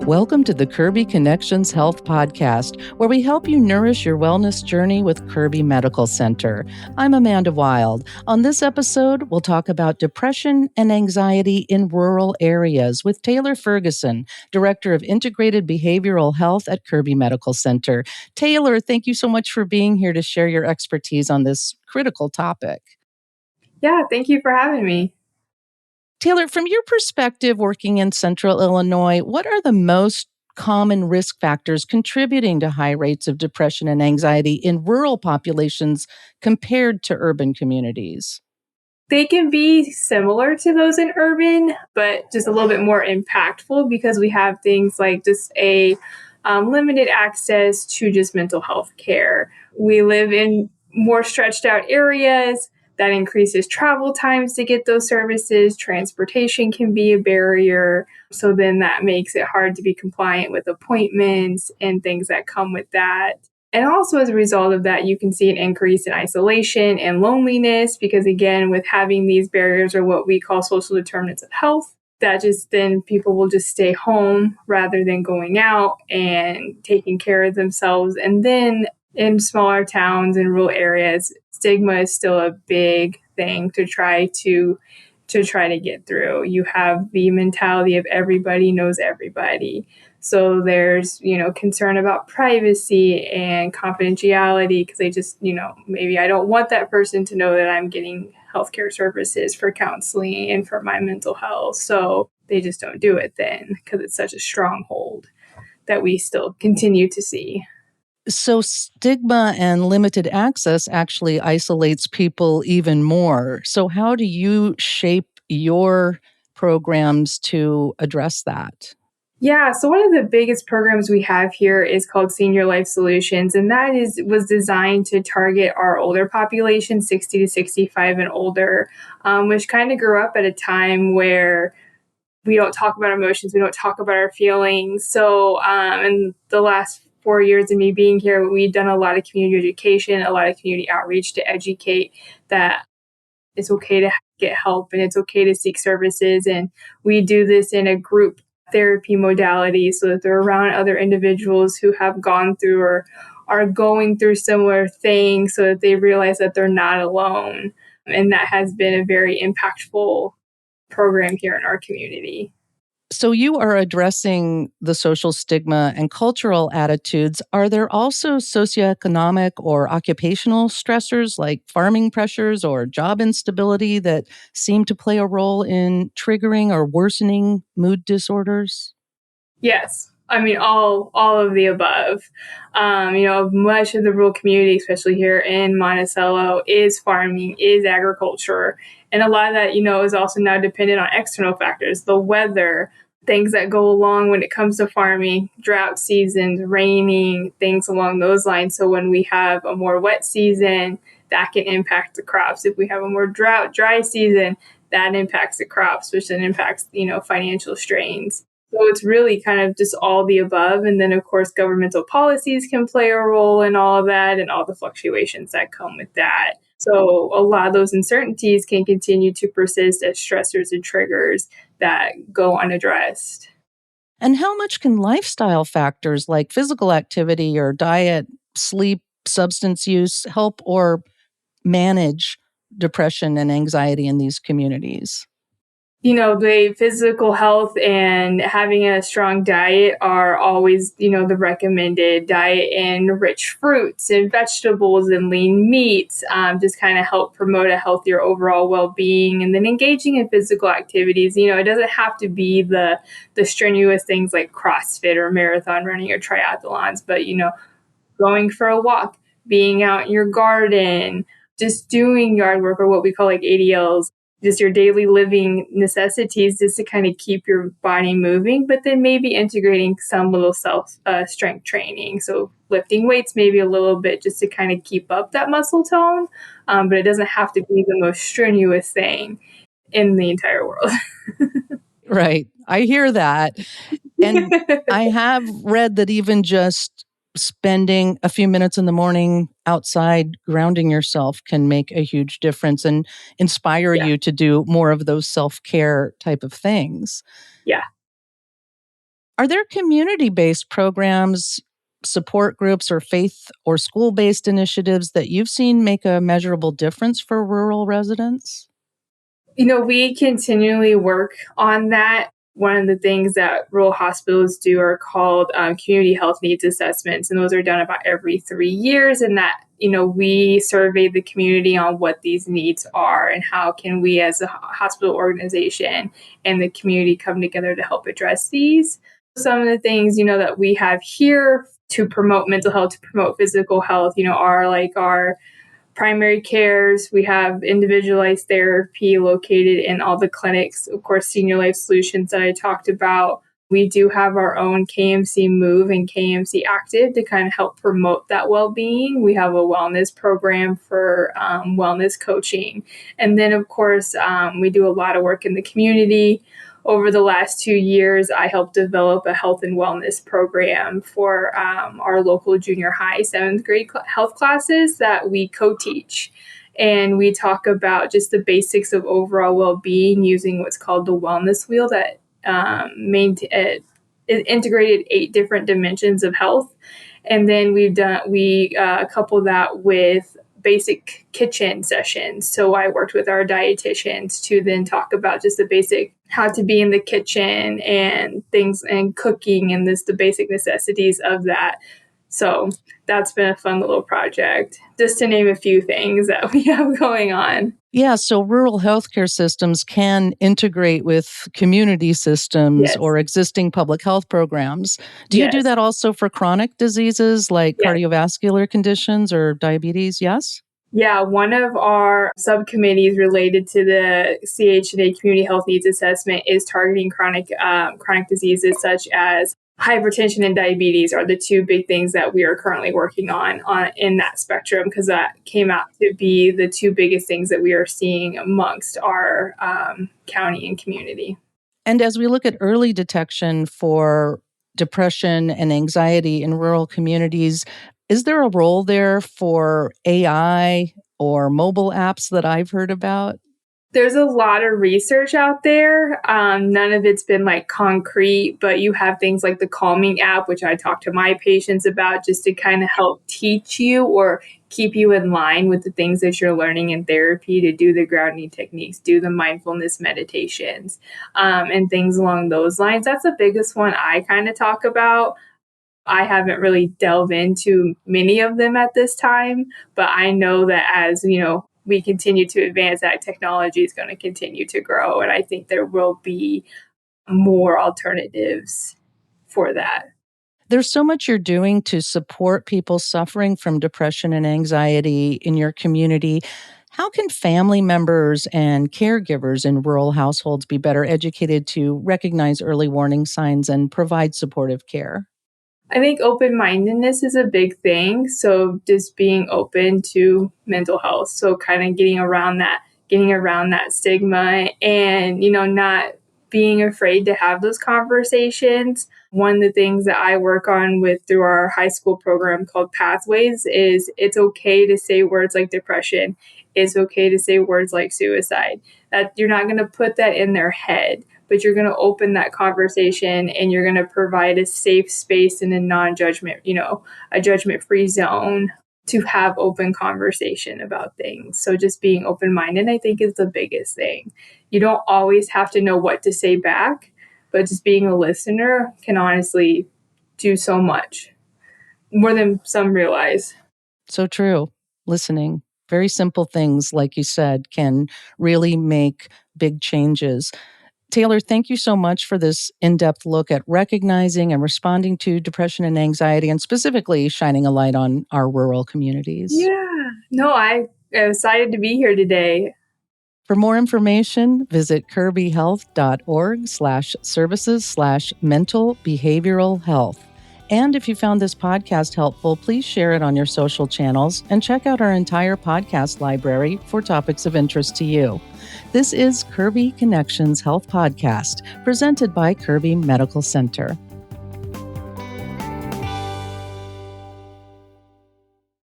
Welcome to the Kirby Connections Health Podcast, where we help you nourish your wellness journey with Kirby Medical Center. I'm Amanda Wild. On this episode, we'll talk about depression and anxiety in rural areas with Taylor Ferguson, Director of Integrated Behavioral Health at Kirby Medical Center. Taylor, thank you so much for being here to share your expertise on this critical topic. Yeah, thank you for having me. Taylor, from your perspective working in Central Illinois, what are the most common risk factors contributing to high rates of depression and anxiety in rural populations compared to urban communities? They can be similar to those in urban, but just a little bit more impactful because we have things like just a limited access to just mental health care. We live in more stretched out areas. That increases travel times to get those services. Transportation can be a barrier. So then that makes it hard to be compliant with appointments and things that come with that. And also as a result of that, you can see an increase in isolation and loneliness because, again, with having these barriers or what we call social determinants of health, that just then people will just stay home rather than going out and taking care of themselves. And then in smaller towns and rural areas, stigma is still a big thing to try to get through. You have the mentality of everybody knows everybody. So there's, concern about privacy and confidentiality because they just, maybe I don't want that person to know that I'm getting healthcare services for counseling and for my mental health. So they just don't do it then because it's such a stronghold that we still continue to see. So stigma and limited access actually isolates people even more. So how do you shape your programs to address that? Yeah, so one of the biggest programs we have here is called Senior Life Solutions, and that was designed to target our older population, 60 to 65 and older, which kind of grew up at a time where we don't talk about emotions, we don't talk about our feelings. So in the last 4 years of me being here, we've done a lot of community education, a lot of community outreach to educate that it's okay to get help and it's okay to seek services. And we do this in a group therapy modality so that they're around other individuals who have gone through or are going through similar things so that they realize that they're not alone. And that has been a very impactful program here in our community. So you are addressing the social stigma and cultural attitudes. Are there also socioeconomic or occupational stressors like farming pressures or job instability that seem to play a role in triggering or worsening mood disorders? Yes. I mean, all of the above. Much of the rural community, especially here in Monticello, is farming, is agriculture. And a lot of that, is also now dependent on external factors, the weather, things that go along when it comes to farming, drought seasons, raining, things along those lines. So when we have a more wet season, that can impact the crops. If we have a more dry season, that impacts the crops, which then impacts, financial strains. So it's really kind of just all the above. And then, of course, governmental policies can play a role in all of that and all the fluctuations that come with that. So a lot of those uncertainties can continue to persist as stressors and triggers that go unaddressed. And how much can lifestyle factors like physical activity or diet, sleep, substance use help or manage depression and anxiety in these communities? The physical health and having a strong diet are always, the recommended diet, and rich fruits and vegetables and lean meats just kind of help promote a healthier overall well-being. And then engaging in physical activities, it doesn't have to be the strenuous things like CrossFit or marathon running or triathlons, but, going for a walk, being out in your garden, just doing yard work or what we call like ADLs, just your daily living necessities just to kind of keep your body moving, but then maybe integrating some little strength training. So lifting weights maybe a little bit just to kind of keep up that muscle tone, but it doesn't have to be the most strenuous thing in the entire world. Right. I hear that. And I have read that even just spending a few minutes in the morning outside grounding yourself can make a huge difference and inspire you to do more of those self-care type of things. Yeah. Are there community-based programs, support groups, or faith or school-based initiatives that you've seen make a measurable difference for rural residents? We continually work on that. One of the things that rural hospitals do are called community health needs assessments, and those are done about every 3 years. And that, we survey the community on what these needs are and how can we as a hospital organization and the community come together to help address these. Some of the things, that we have here to promote mental health, to promote physical health, are like our primary cares. We have individualized therapy located in all the clinics. Of course, Senior Life Solutions that I talked about. We do have our own KMC Move and KMC Active to kind of help promote that well-being. We have a wellness program for wellness coaching. And then, of course, we do a lot of work in the community. Over the last 2 years, I helped develop a health and wellness program for our local junior high 7th grade health classes that we co-teach. And we talk about just the basics of overall well-being using what's called the wellness wheel that it integrated 8 different dimensions of health. And then we couple that with basic kitchen sessions. So I worked with our dietitians to then talk about just the basic how to be in the kitchen and things and cooking and the basic necessities of that. So that's been a fun little project, just to name a few things that we have going on. Yeah, so rural healthcare systems can integrate with community systems Yes. or existing public health programs. Do you do Yes. that also for chronic diseases like Yes. cardiovascular conditions or diabetes? Yes? Yeah, one of our subcommittees related to the CHNA Community Health Needs Assessment is targeting chronic diseases such as hypertension and diabetes are the 2 big things that we are currently working on in that spectrum, because that came out to be the 2 biggest things that we are seeing amongst our county and community. And as we look at early detection for depression and anxiety in rural communities, is there a role there for AI or mobile apps that I've heard about? There's a lot of research out there. None of it's been like concrete, but you have things like the Calming app, which I talk to my patients about just to kind of help teach you or keep you in line with the things that you're learning in therapy, to do the grounding techniques, do the mindfulness meditations, and things along those lines. That's the biggest one I kind of talk about. I haven't really delved into many of them at this time, but I know that as, we continue to advance, that technology is going to continue to grow. And I think there will be more alternatives for that. There's so much you're doing to support people suffering from depression and anxiety in your community. How can family members and caregivers in rural households be better educated to recognize early warning signs and provide supportive care? I think open-mindedness is a big thing. So just being open to mental health. So kind of getting around that stigma and, not being afraid to have those conversations. One of the things that I work on through our high school program called Pathways is it's okay to say words like depression. It's okay to say words like suicide. That you're not going to put that in their head, but you're going to open that conversation and you're going to provide a safe space and a non-judgment, a judgment-free zone to have open conversation about things. So just being open-minded, I think, is the biggest thing. You don't always have to know what to say back, but just being a listener can honestly do so much, more than some realize. So true. Listening. Very simple things, like you said, can really make big changes. Taylor, thank you so much for this in-depth look at recognizing and responding to depression and anxiety, and specifically shining a light on our rural communities. Yeah. No, I'm excited to be here today. For more information, visit kirbyhealth.org/services/mental behavioral health. And if you found this podcast helpful, please share it on your social channels and check out our entire podcast library for topics of interest to you. This is Kirby Connections Health Podcast, presented by Kirby Medical Center.